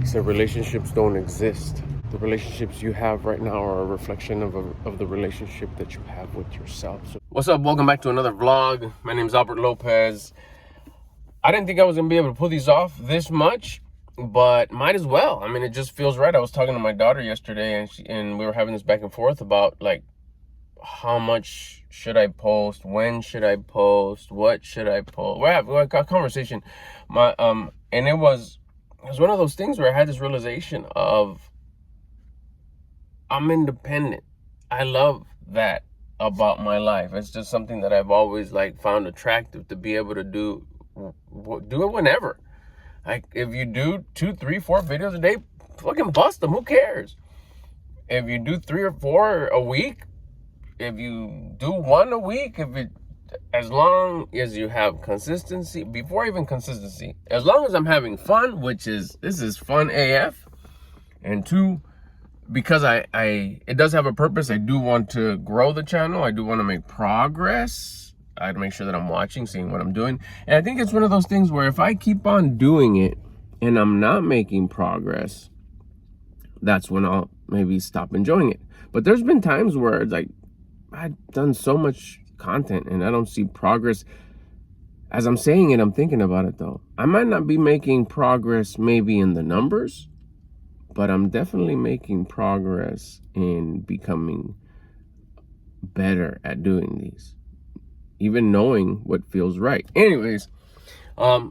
So relationships don't exist. The relationships you have right now are a reflection of the relationship that you have with yourself. So what's up? Welcome back to another vlog. My name is Albert Lopez. I didn't think I was going to be able to pull these off this much, but might as well. I mean, it just feels right. I was talking to my daughter yesterday, and we were having this back and forth about, like, how much should I post? When should I post? What should I post? We had a conversation. And it was one of those things where I had this realization of I'm independent. I love that about my life. It's just something that I've always found attractive, to be able to do it whenever. Like, if you do 2, 3, 4 videos a day, fucking bust them. Who cares? If you do 3 or 4 a week, if you do 1 a week, as long as you have consistency, before even consistency, as long as I'm having fun, this is fun AF, and 2, because it does have a purpose. I do want to grow the channel. I do want to make progress. I have to make sure that I'm watching, seeing what I'm doing. And I think it's one of those things where if I keep on doing it and I'm not making progress, that's when I'll maybe stop enjoying it. But there's been times where it's like, I've done so much content and I don't see progress. As I'm saying it, I'm thinking about it though. I might not be making progress maybe in the numbers, but I'm definitely making progress in becoming better at doing these, even knowing what feels right. Anyways,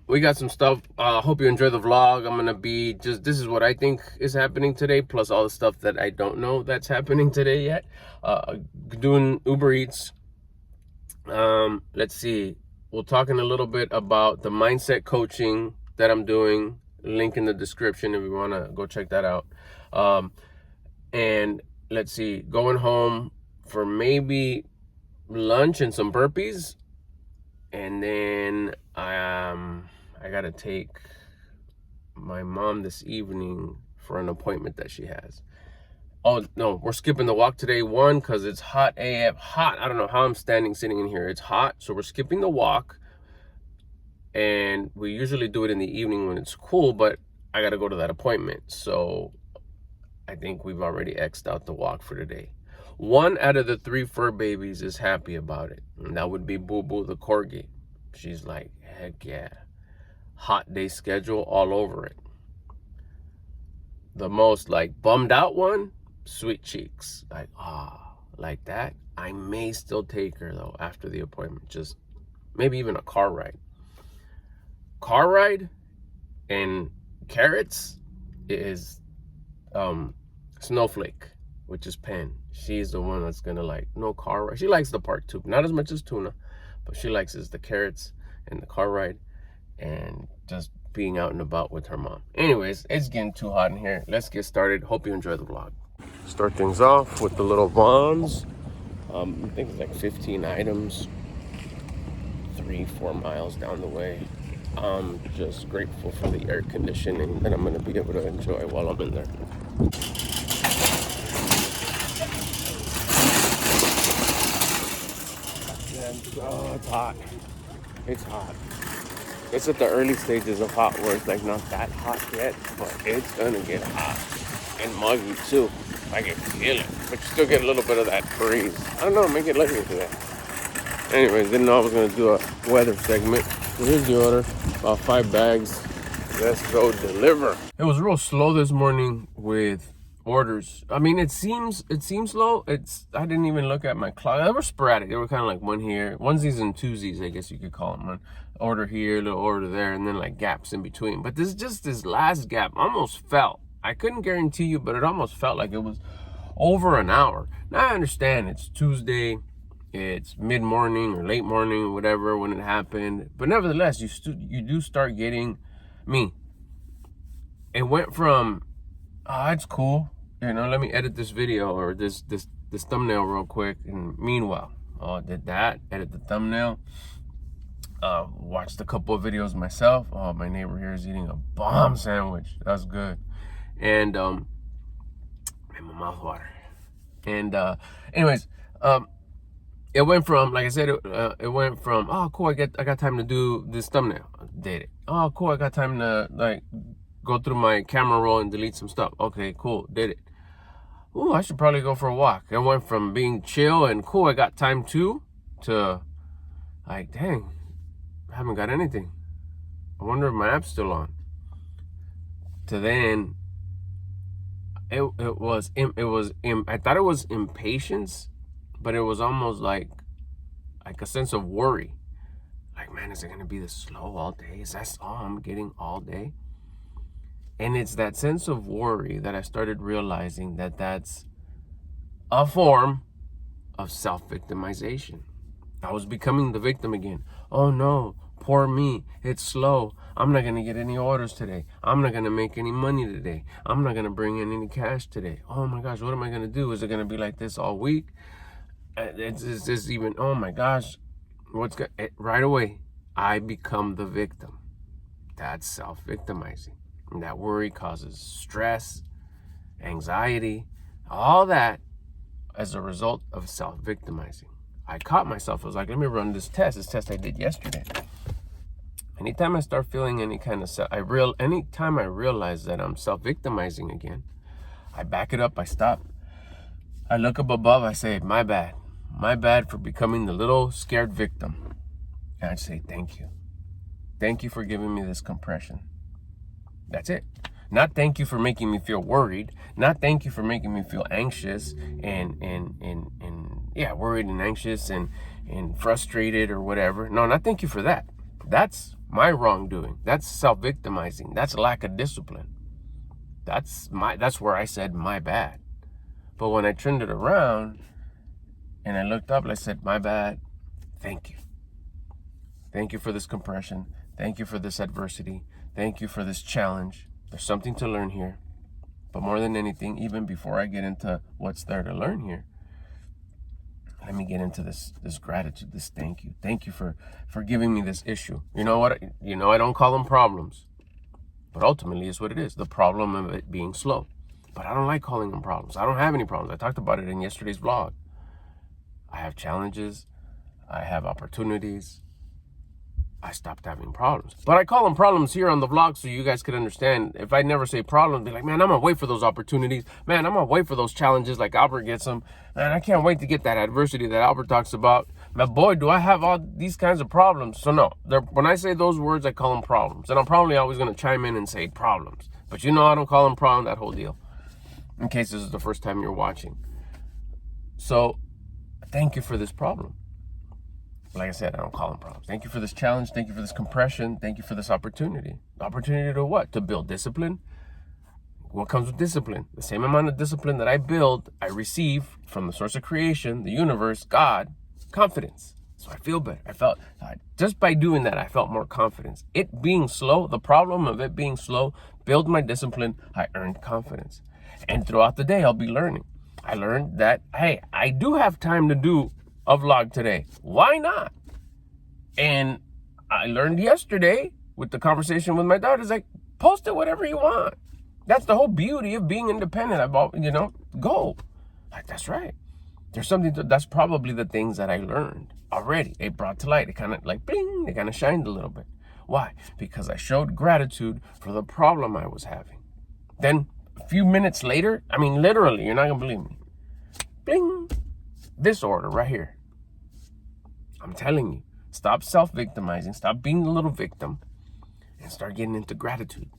we got some stuff. Hope you enjoy the vlog. I'm gonna be this is what I think is happening today, plus all the stuff that I don't know that's happening today yet. Doing Uber Eats. Let's see. We'll talk in a little bit about the mindset coaching that I'm doing. Link in the description if you want to go check that out. And let's see, going home for maybe lunch and some burpees, and then I gotta take my mom this evening for an appointment that she has. Oh no, we're skipping the walk today. 1, because it's hot AF. Hot. I don't know how I'm sitting in here. It's hot, so we're skipping the walk. And we usually do it in the evening when it's cool, but I got to go to that appointment. So I think we've already X'd out the walk for today. 1 out of the 3 fur babies is happy about it. And that would be Boo Boo the Corgi. She's like, heck yeah. Hot day schedule all over it. The most bummed out one, Sweet Cheeks. Like that. I may still take her though after the appointment. Just maybe even a car ride. Car ride and carrots is Snowflake, which is Pen. She's the one that's gonna no car ride. She likes the park too, not as much as Tuna, but she likes the carrots and the car ride and just being out and about with her mom. Anyways, it's getting too hot in here. Let's get started. Hope you enjoy the vlog. Start things off with the little Vons. I think it's 15 items, 3-4 miles down the way. I'm just grateful for the air conditioning that I'm going to be able to enjoy while I'm in there. Oh, it's hot. It's hot. It's at the early stages of hot where it's not that hot yet, but it's going to get hot and muggy too. I can feel it, but you still get a little bit of that breeze. I don't know, make it like me today. Anyways, didn't know I was going to do a weather segment. So here's the order, about 5 bags. Let's go deliver. It was real slow this morning with orders. I mean, it seems slow. I didn't even look at my clock. They were sporadic. They were kind of one here, onesies and twosies, I guess you could call them. One order here, a little order there, and then gaps in between. But this last gap almost felt, I couldn't guarantee you, but it almost felt like it was over an hour. Now I understand it's Tuesday. It's mid-morning or late morning or whatever when it happened, but nevertheless, you do start getting me. It went from it's cool, let me edit this video or this thumbnail real quick, and meanwhile, did that, edit the thumbnail, watched a couple of videos myself. My neighbor here is eating a bomb sandwich. That's good, and made my mouth water. And anyways, it went from, like I said, it went from, oh cool, I got time to do this thumbnail, did it. Oh cool, I got time to go through my camera roll and delete some stuff. Okay, cool, did it. Ooh, I should probably go for a walk. I went from being chill and cool, I got time too, to like, dang, I haven't got anything. I wonder if my app's still on. To then, I thought it was impatience, but it was almost like a sense of worry. Like, man, is it gonna be this slow all day? Is that all I'm getting all day? And it's that sense of worry that I started realizing that that's a form of self-victimization. I was becoming the victim again. Oh no, poor me, it's slow. I'm not gonna get any orders today. I'm not gonna make any money today. I'm not gonna bring in any cash today. Oh my gosh, what am I gonna do? Is it gonna be like this all week? It's even, oh my gosh, right away, I become the victim. That's self-victimizing. And that worry causes stress, anxiety, all that as a result of self-victimizing. I caught myself. I was like, let me run this test I did yesterday. Anytime I start feeling any kind of anytime I realize that I'm self-victimizing again, I back it up, I stop. I look up above, I say, my bad. My bad for becoming the little scared victim. And I say, thank you. Thank you for giving me this compression. That's it. Not thank you for making me feel worried. Not thank you for making me feel anxious and worried and anxious and frustrated or whatever. No, not thank you for that. That's my wrongdoing. That's self-victimizing. That's lack of discipline. That's where I said my bad. But when I turned it around and I looked up, I said, my bad. Thank you. Thank you for this compression. Thank you for this adversity. Thank you for this challenge. There's something to learn here. But more than anything, even before I get into what's there to learn here, let me get into this gratitude, this thank you. Thank you for giving me this issue. You know what? I don't call them problems. But ultimately, it's what it is. The problem of it being slow. But I don't like calling them problems. I don't have any problems. I talked about it in yesterday's vlog. I have challenges. I have opportunities. I stopped having problems. But I call them problems here on the vlog so you guys could understand. If I never say problems, be like, man, I'm going to wait for those opportunities. Man, I'm going to wait for those challenges like Albert gets them. Man, I can't wait to get that adversity that Albert talks about. Man, boy, do I have all these kinds of problems. So no, when I say those words, I call them problems. And I'm probably always going to chime in and say problems. But I don't call them problems, that whole deal. In case this is the first time you're watching. So, thank you for this problem. Like I said, I don't call them problems. Thank you for this challenge. Thank you for this compression. Thank you for this opportunity. Opportunity to what? To build discipline. What comes with discipline? The same amount of discipline that I build, I receive from the source of creation, the universe, God, confidence. So I feel better. Just by doing that, I felt more confidence. It being slow, the problem of it being slow, build my discipline, I earned confidence. And throughout the day, I'll be learning. I learned that, hey, I do have time to do a vlog today. Why not? And I learned yesterday with the conversation with my daughter, it's like, post it whatever you want. That's the whole beauty of being independent. Go. Like, that's right. There's something that's probably the things that I learned already. It brought to light. It kind of like, bling, it kind of shined a little bit. Why? Because I showed gratitude for the problem I was having. Then a few minutes later, literally, you're not going to believe me. Bling. This order right here. I'm telling you, stop self-victimizing, stop being the little victim, and start getting into gratitude.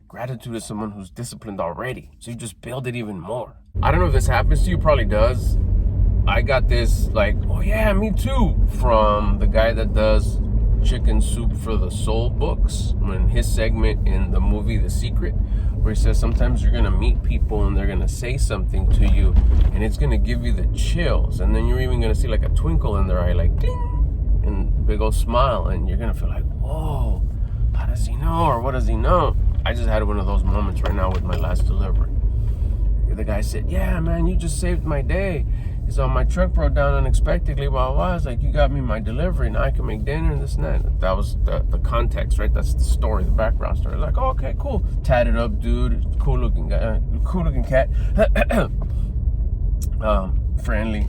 Gratitude is someone who's disciplined already, so you just build it even more. I don't know if this happens to you, probably does. I got this like, oh yeah, me too, from the guy that does Chicken Soup for the Soul books, in his segment in the movie The Secret, where he says sometimes you're going to meet people and they're going to say something to you and it's going to give you the chills, and then you're even going to see like a twinkle in their eye, like ding, and big old smile, and you're going to feel like, whoa, how does he know, or what does he know? I just had one of those moments right now with my last delivery. The guy said, yeah, man, you just saved my day. So my truck broke down unexpectedly while I was like, you got me my delivery, now I can make dinner and this and that. That was the context, right? That's the story, the background story. Like, oh, okay, cool. Tatted up dude, cool looking guy, cool looking cat. Friendly,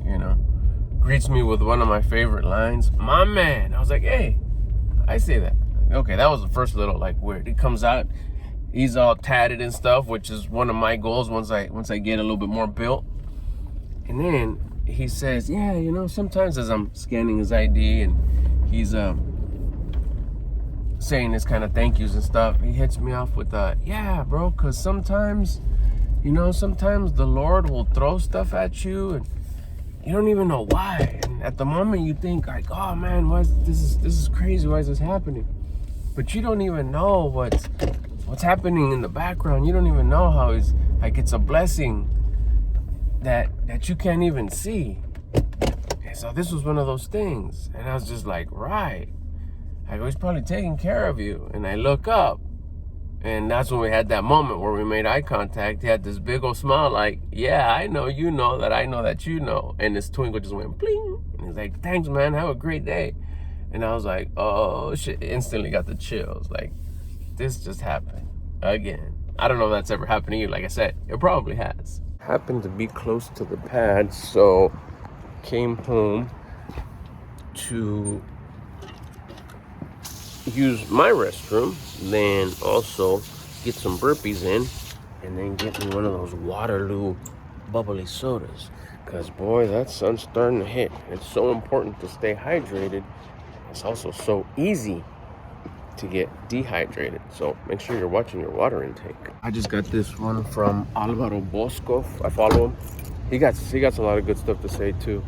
greets me with one of my favorite lines, my man. I was like, hey, I say that. Okay, that was the first little like weird. It comes out, He's all tatted and stuff, which is one of my goals once I get a little bit more built. And then he says, yeah, you know, sometimes as I'm scanning his ID and he's saying his kind of thank yous and stuff, he hits me off with yeah, bro, because sometimes, you know, sometimes the Lord will throw stuff at you and you don't even know why. And at the moment you think like, oh man, this is crazy, why is this happening? But you don't even know what's happening in the background. You don't even know how it's a blessing that you can't even see. And so this was one of those things. And I was just like, right. I go, he's probably taking care of you. And I look up, and that's when we had that moment where we made eye contact. He had this big old smile like, yeah, I know you know that I know that you know. And his twinkle just went bling. And he's like, thanks, man. Have a great day. And I was like, oh, shit. Instantly got the chills. Like, this just happened again. I don't know if that's ever happened to you. Like I said, it probably has. Happened to be close to the pad, so came home to use my restroom, then also get some burpees in, and then get me one of those Waterloo bubbly sodas. Because, boy, that sun's starting to hit. It's so important to stay hydrated. It's also so easy to get dehydrated. So make sure you're watching your water intake. I just got this one from Alvaro Bosco. I follow him. He got a lot of good stuff to say too.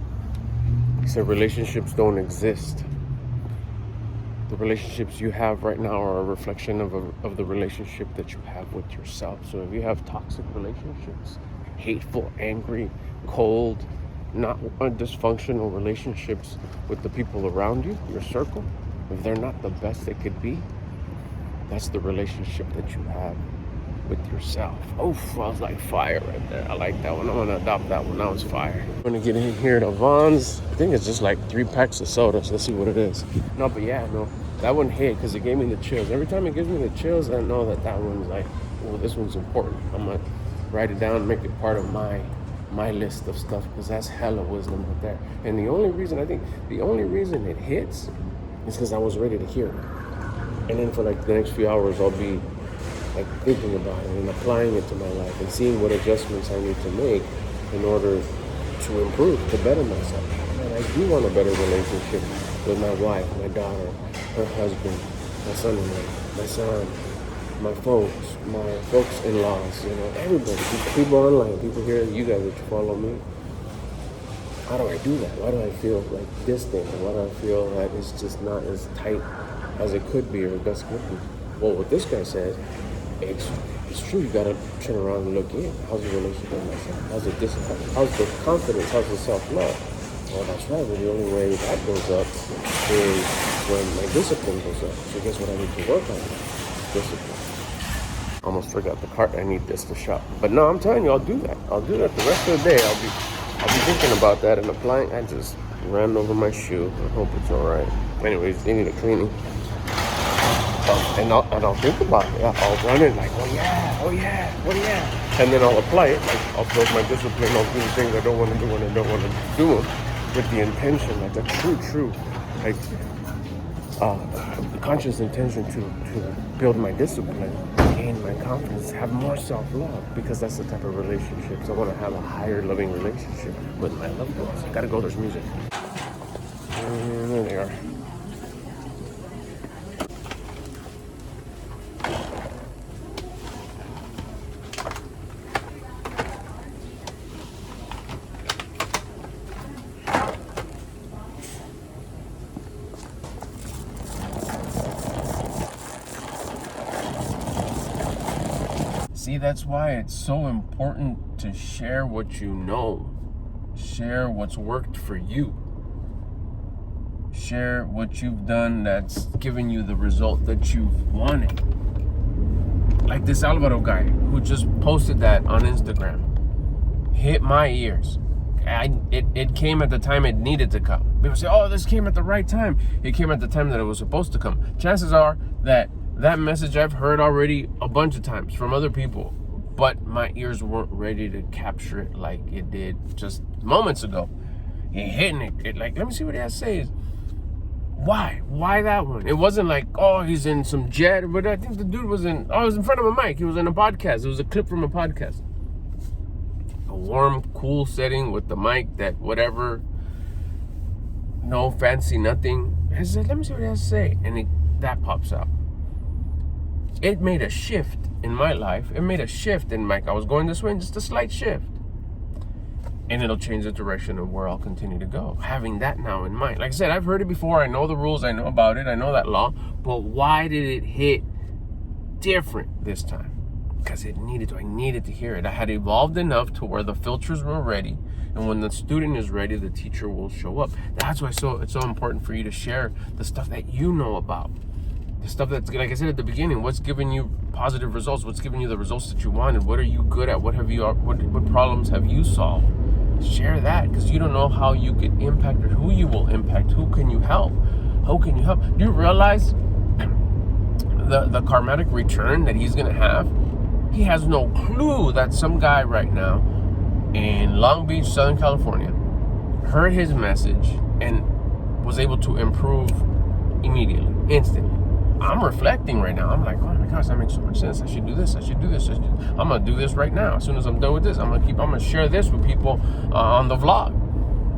He said relationships don't exist. The relationships you have right now are a reflection of the relationship that you have with yourself. So if you have toxic relationships, hateful, angry, cold, not dysfunctional relationships with the people around you, your circle, if they're not the best they could be, that's the relationship that you have with yourself. Oh, I was like fire right there. I like that one. I'm gonna adopt that one. That was fire. I'm gonna get in here to Vons. I think it's just like 3 packs of soda. So let's see what it is. No, but yeah, no, that one hit because it gave me the chills. Every time it gives me the chills, I know that one's like, well, this one's important. I'm gonna write it down and make it part of my list of stuff because that's hella wisdom right there. And the only reason it hits is because I was ready to hear it. And then for like the next few hours, I'll be like thinking about it and applying it to my life and seeing what adjustments I need to make in order to improve, to better myself. And I do want a better relationship with my wife, my daughter, her husband, my son-in-law, my son, my folks in-laws, you know, everybody, people online, people here, you guys that follow me. How do I do that? Why do I feel like distant? Why do I feel that it's just not as tight as it could be or best could be? Well, what this guy says, it's true. You gotta turn around and look in. How's the relationship with myself? How's the discipline? How's the confidence? How's the self-love? Well, that's right. But the only way that goes up is when my discipline goes up. So guess what I need to work on? Discipline. Almost forgot the cart. I need this to shop. But no, I'm telling you, I'll do that. I'll do that the rest of the day. I'll be thinking about that and applying. I just ran over my shoe. I hope it's all right. Anyways, they need a cleaning. And I'll think about it. I'll run it like, oh yeah. And then I'll apply it. Like, I'll build my discipline. I'll do the things I don't want to do when I don't want to do them with the intention, like a true, like conscious intention to build my discipline, gain my confidence, have more self-love, because that's the type of relationships I want to have, a higher loving relationship with my loved ones. I gotta go, there's music. And there they are. See, that's why it's so important to share what you know. Share what's worked for you. Share what you've done that's given you the result that you've wanted. Like this Alvaro guy who just posted that on Instagram. Hit my ears. It came at the time it needed to come. People say, oh, this came at the right time. It came at the time that it was supposed to come. Chances are that message I've heard already a bunch of times from other people, but my ears weren't ready to capture it like it did just moments ago. It hitting it like, let me see what he has to say. Why that one? It wasn't like, oh, he's in some jet, but I think the dude was in front of a mic. He was in a podcast. It was a clip from a podcast. A warm, cool setting with the mic that whatever, no fancy nothing. I said, let me see what he has to say. And that pops out. It made a shift in my life. It made a shift in I was going this way, and just a slight shift. And it'll change the direction of where I'll continue to go. Having that now in mind. Like I said, I've heard it before. I know the rules. I know about it. I know that law. But why did it hit different this time? Because it needed to. I needed to hear it. I had evolved enough to where the filters were ready. And when the student is ready, the teacher will show up. That's why it's so important for you to share the stuff that you know about. The stuff that's, like I said at the beginning, what's giving you positive results? What's giving you the results that you wanted? What are you good at? What problems have you solved? Share that, because you don't know how you could impact or who you will impact. Who can you help? How can you help? Do you realize the karmatic return that he's going to have? He has no clue that some guy right now in Long Beach, Southern California, heard his message and was able to improve immediately, instantly. I'm reflecting right now. I'm like, oh my gosh, that makes so much sense. I should do this. I'm gonna do this right now. As soon as I'm done with this, I'm gonna share this with people on the vlog.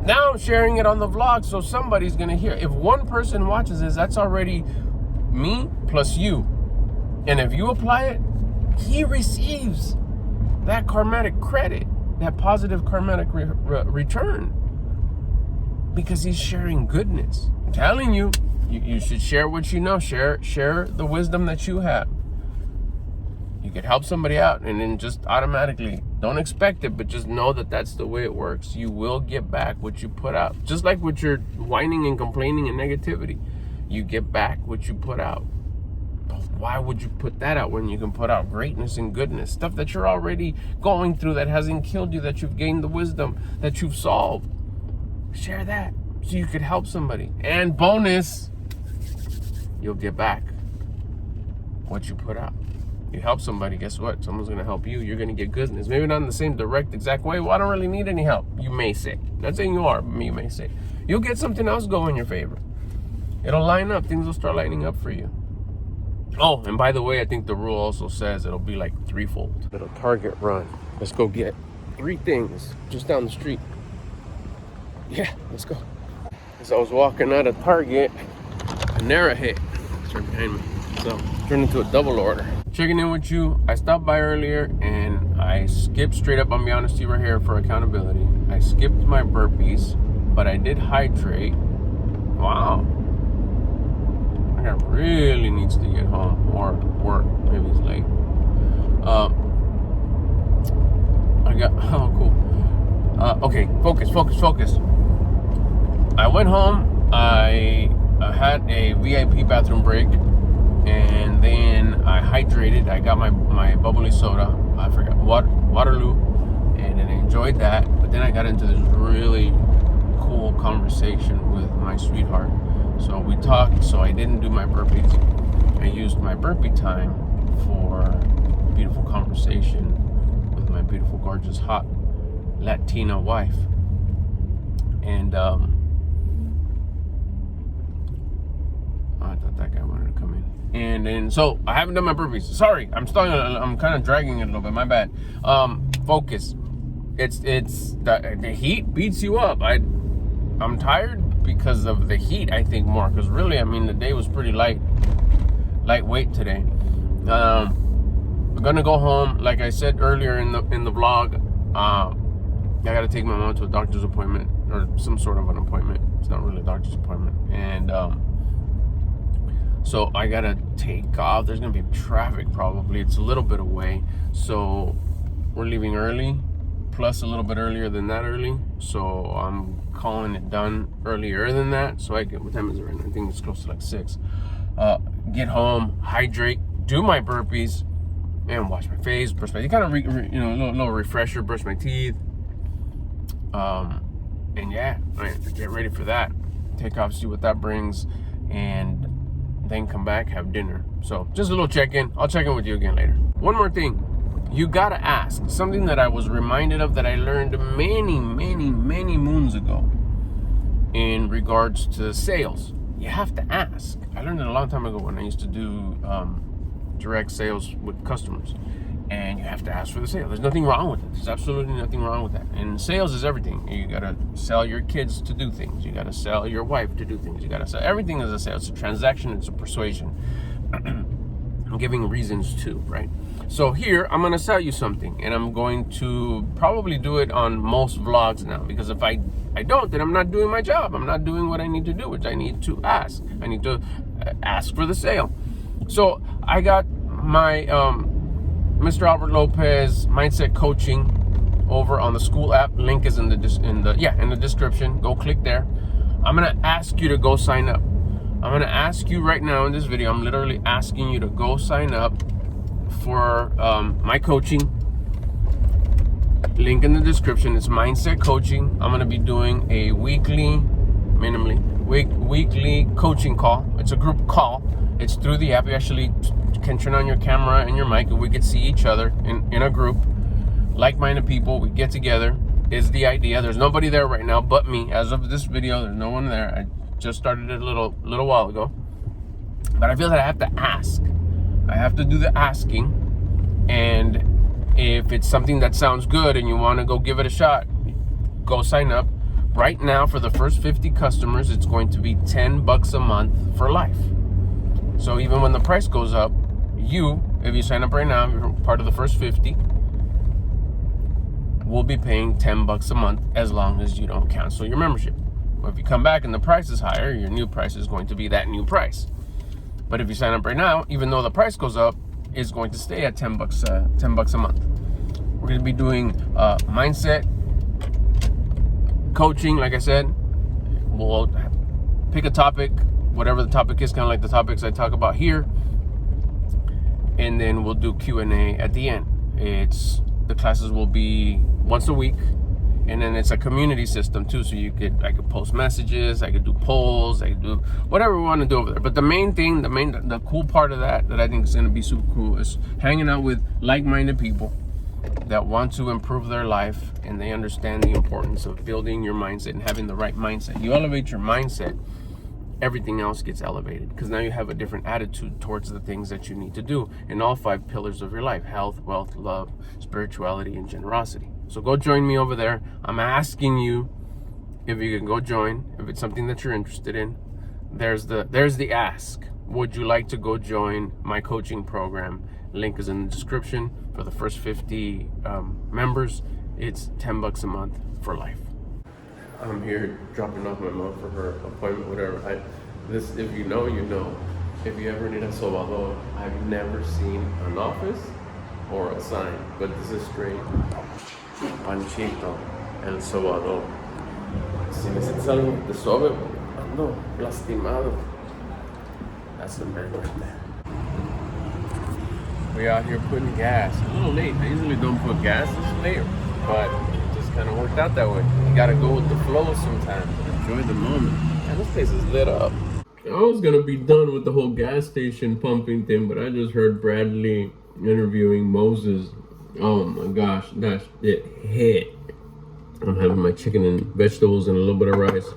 Now I'm sharing it on the vlog, so somebody's gonna hear. If one person watches this, that's already me plus you. And if you apply it, he receives that karmatic credit, that positive karmatic return, because he's sharing goodness. I'm telling you. You should share what you know. Share the wisdom that you have. You could help somebody out, and then just automatically, don't expect it, but just know that that's the way it works. You will get back what you put out. Just like with your whining and complaining and negativity, you get back what you put out. But why would you put that out when you can put out greatness and goodness? Stuff that you're already going through, that hasn't killed you, that you've gained the wisdom, that you've solved. Share that so you could help somebody. And bonus, you'll get back what you put out. You help somebody, guess what? Someone's going to help you. You're going to get goodness. Maybe not in the same direct, exact way. Well, I don't really need any help, you may say. Not saying you are, but you may say. You'll get something else go in your favor. It'll line up. Things will start lining up for you. Oh, and by the way, I think the rule also says it'll be like threefold. Little Target run. Let's go get 3 things just down the street. Yeah, let's go. As I was walking out of Target, Panera hit. It's right behind me. So, turned into a double order. Checking in with you. I stopped by earlier and I skipped straight up. I'm be honest with you right here for accountability. I skipped my burpees, but I did hydrate. Wow. I guy really needs to get home or work. Maybe it's late. Okay, focus. I went home. I had a VIP bathroom break, and then I hydrated. I got my bubbly soda. I forgot Waterloo, and then I enjoyed that. But then I got into this really cool conversation with my sweetheart. So we talked. So I didn't do my burpees. I used my burpee time for beautiful conversation with my beautiful, gorgeous, hot Latina wife. And I thought that guy wanted to come in. And then, so I haven't done my burpees. Sorry, I'm kind of dragging it a little bit. My bad. Focus. It's the heat beats you up. I'm tired because of the heat. I think more because really, I mean, the day was pretty lightweight today. I'm gonna go home. Like I said earlier in the vlog, I gotta take my mom to a doctor's appointment or some sort of an appointment. It's not really a doctor's appointment, and so I gotta take off. There's gonna be traffic probably. It's a little bit away, so we're leaving early, plus a little bit earlier than that early. So I'm calling it done earlier than that. So I get, what time is it right now? I think it's close to like 6. Get home, hydrate, do my burpees, and wash my face, brush my teeth. Kind of little refresher, brush my teeth. And yeah, get ready for that. Take off, see what that brings, and then come back, have dinner. So just a little check-in. I'll check in with you again later. One more thing. You gotta ask. Something that I was reminded of that I learned many moons ago in regards to sales. you have to ask. I learned it a long time ago when I used to do direct sales with customers. And you have to ask for the sale. There's nothing wrong with it. There's absolutely nothing wrong with that. And sales is everything. You gotta sell your kids to do things. You gotta sell your wife to do things. You gotta sell, everything is a sale. It's a transaction, it's a persuasion. I'm giving reasons too, right? So here, I'm gonna sell you something, and I'm going to probably do it on most vlogs now, because if I don't, then I'm not doing my job. I'm not doing what I need to do, which I need to ask. I need to ask for the sale. So I got my Mr. Albert Lopez Mindset Coaching over on the school app. Link is in the description. Go click there. I'm gonna ask you to go sign up. I'm gonna ask you right now in this video. I'm literally asking you to go sign up for my coaching. Link in the description. It's Mindset Coaching. I'm gonna be doing a weekly coaching call. It's a group call. It's through the app. You actually can turn on your camera and your mic, and we can see each other in a group. Like-minded people, we get together is the idea. There's nobody there right now but me. As of this video, there's no one there. I just started it a little while ago. But I feel that I have to ask. I have to do the asking. And if it's something that sounds good and you want to go give it a shot, go sign up. Right now, for the first 50 customers, it's going to be $10 a month for life. So even when the price goes up, if you sign up right now, you're part of the first 50, will be paying $10 a month as long as you don't cancel your membership. Or if you come back and the price is higher, your new price is going to be that new price. But if you sign up right now, even though the price goes up, it's going to stay at $10 a month. We're going to be doing mindset coaching. Like I said, we'll pick a topic, whatever the topic is, kind of like the topics I talk about here, and then we'll do Q&A at the end. The classes will be once a week, and then it's a community system too. So I could post messages, I could do polls, I could do whatever we want to do over there. But the cool part of that I think is going to be super cool is hanging out with like-minded people that want to improve their life, and they understand the importance of building your mindset and having the right mindset. You elevate your mindset, everything else gets elevated, because now you have a different attitude towards the things that you need to do in all 5 pillars of your life: health, wealth, love, spirituality, and generosity. So go join me over there. I'm asking you if you can go join, if it's something that you're interested in. There's the ask. Would you like to go join my coaching program? Link is in the description. For the first 50 members, it's $10 a month for life. I'm here dropping off my mom for her appointment, whatever. If you know, you know. If you ever need a Salvador, I've never seen an office or a sign, but this is straight. Panchito, El Salvador. Si necesitas algo de suave, ando lastimado. That's the man right there. We out here putting gas. A little late. I usually don't put gas this late, but it just kind of worked out that way. You gotta go with the flow sometimes. Enjoy the moment. And this place is lit up. I was gonna be done with the whole gas station pumping thing, but I just heard Bradley interviewing Moses. Oh my gosh, that it hit. I'm having my chicken and vegetables and a little bit of rice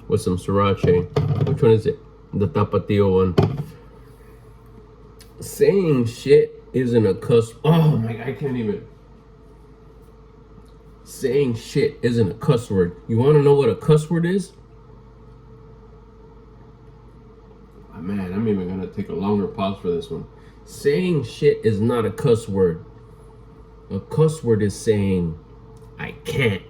with some sriracha. Which one is it? The Tapatio one. Saying shit isn't a cuss. Oh my, I can't even. Saying shit isn't a cuss word. You want to know what a cuss word is? Oh, man, I'm even gonna take a longer pause for this one. Saying shit is not a cuss word. A cuss word is saying I can't.